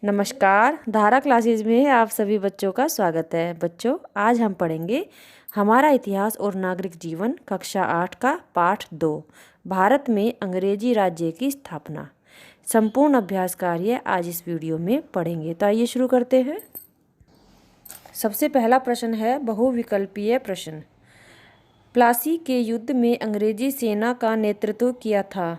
नमस्कार, धारा क्लासेस में आप सभी बच्चों का स्वागत है। बच्चों, आज हम पढ़ेंगे हमारा इतिहास और नागरिक जीवन कक्षा 8 का पाठ 2, भारत में अंग्रेजी राज्य की स्थापना। संपूर्ण अभ्यास कार्य आज इस वीडियो में पढ़ेंगे। तो आइए शुरू करते हैं। सबसे पहला प्रश्न है बहुविकल्पीय प्रश्न। प्लासी के युद्ध में अंग्रेजी सेना का नेतृत्व किया था।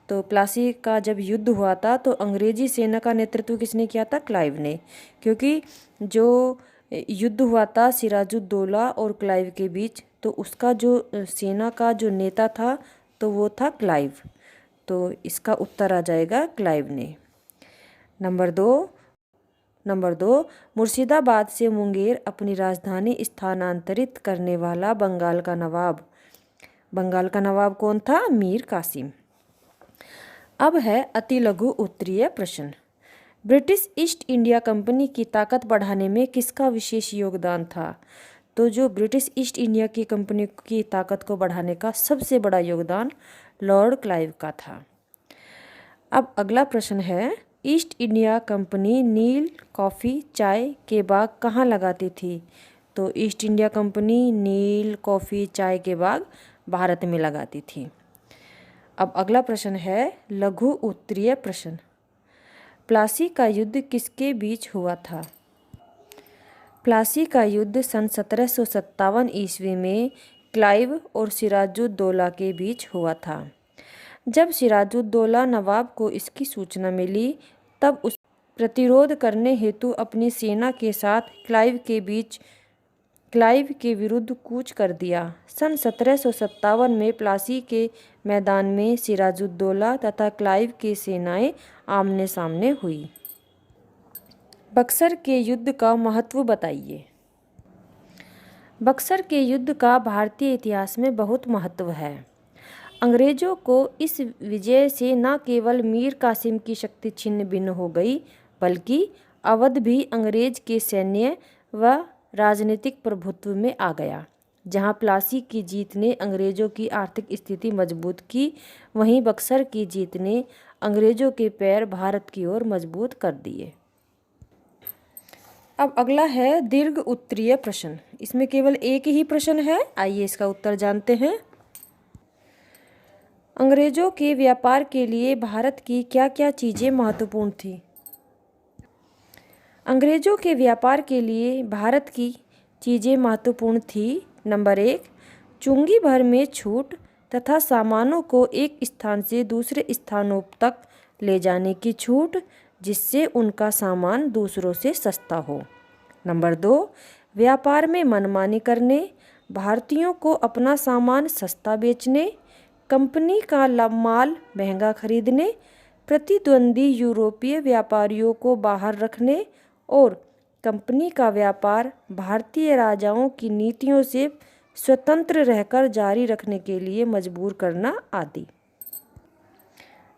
तो प्लासी का जब युद्ध हुआ था तो अंग्रेजी सेना का नेतृत्व किसने किया था? क्लाइव ने। क्योंकि जो युद्ध हुआ था सिराजुद्दौला और क्लाइव के बीच, तो उसका जो सेना का जो नेता था तो वो था क्लाइव। तो इसका उत्तर आ जाएगा क्लाइव ने। नंबर दो, मुर्शिदाबाद से मुंगेर अपनी राजधानी स्थानांतरित करने वाला बंगाल का नवाब कौन था? मीर कासिम। अब है अति लघु उत्तरीय प्रश्न। ब्रिटिश ईस्ट इंडिया कंपनी की ताकत बढ़ाने में किसका विशेष योगदान था? तो जो ब्रिटिश ईस्ट इंडिया की कंपनी की ताकत को बढ़ाने का सबसे बड़ा योगदान लॉर्ड क्लाइव का था। अब अगला प्रश्न है, ईस्ट इंडिया कंपनी नील, कॉफ़ी, चाय के बाग कहाँ लगाती थी? तो ईस्ट इंडिया कंपनी नील, कॉफ़ी, चाय के बाग भारत में लगाती थी। अब अगला प्रश्न है लघु उत्तरीय प्रश्न। प्लासी का युद्ध किसके बीच हुआ था? प्लासी का युद्ध सन 1757 ईस्वी में क्लाइव और सिराजुद्दौला के बीच हुआ था। जब सिराजुद्दौला नवाब को इसकी सूचना मिली तब उस प्रतिरोध करने हेतु अपनी सेना के साथ क्लाइव के विरुद्ध कूच कर दिया। सन 1757 में प्लासी के मैदान में सिराजुद्दौला तथा क्लाइव की सेनाएं आमने सामने हुई। बक्सर के युद्ध का महत्व बताइए। बक्सर के युद्ध का भारतीय इतिहास में बहुत महत्व है। अंग्रेजों को इस विजय से न केवल मीर कासिम की शक्ति छिन्न भिन्न हो गई, बल्कि अवध भी अंग्रेज के सैन्य व राजनीतिक प्रभुत्व में आ गया। जहां प्लासी की जीत ने अंग्रेजों की आर्थिक स्थिति मजबूत की, वहीं बक्सर की जीत ने अंग्रेजों के पैर भारत की ओर मजबूत कर दिए। अब अगला है दीर्घ उत्तरीय प्रश्न। इसमें केवल एक ही प्रश्न है, आइए इसका उत्तर जानते हैं। अंग्रेजों के व्यापार के लिए भारत की क्या क्या चीज़ें महत्वपूर्ण थी? अंग्रेजों के व्यापार के लिए भारत की चीज़ें महत्वपूर्ण थी। नंबर 1, चुंगी भर में छूट तथा सामानों को एक स्थान से दूसरे स्थानों तक ले जाने की छूट, जिससे उनका सामान दूसरों से सस्ता हो। नंबर 2, व्यापार में मनमानी करने, भारतीयों को अपना सामान सस्ता बेचने, कंपनी का माल महंगा खरीदने, प्रतिद्वंदी यूरोपीय व्यापारियों को बाहर रखने और कंपनी का व्यापार भारतीय राजाओं की नीतियों से स्वतंत्र रहकर जारी रखने के लिए मजबूर करना आदि।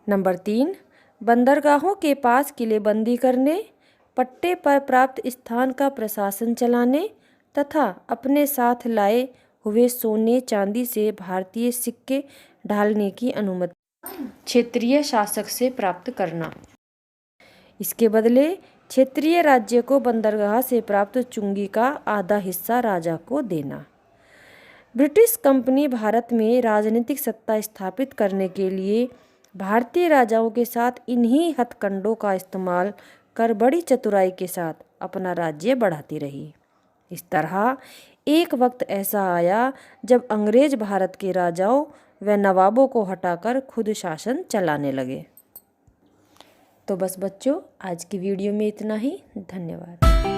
नंबर 3, बंदरगाहों के पास किलेबंदी करने, पट्टे पर प्राप्त स्थान का प्रशासन चलाने तथा अपने साथ लाए हुए सोने चांदी से भारतीय सिक्के ढालने की अनुमति क्षेत्रीय शासक से प्राप्त करना। इसके बदले क्षेत्रीय राज्य को बंदरगाह से प्राप्त चुंगी का आधा हिस्सा राजा को देना। ब्रिटिश कंपनी भारत में राजनीतिक सत्ता स्थापित करने के लिए भारतीय राजाओं के साथ इन्हीं हथकंडों का इस्तेमाल कर बड़ी चतुराई के साथ अपना राज्य बढ़ाती रही। इस तरह एक वक्त ऐसा आया जब अंग्रेज भारत के राजाओं व नवाबों को हटाकर खुद शासन चलाने लगे। तो बस बच्चों, आज की वीडियो में इतना ही। धन्यवाद।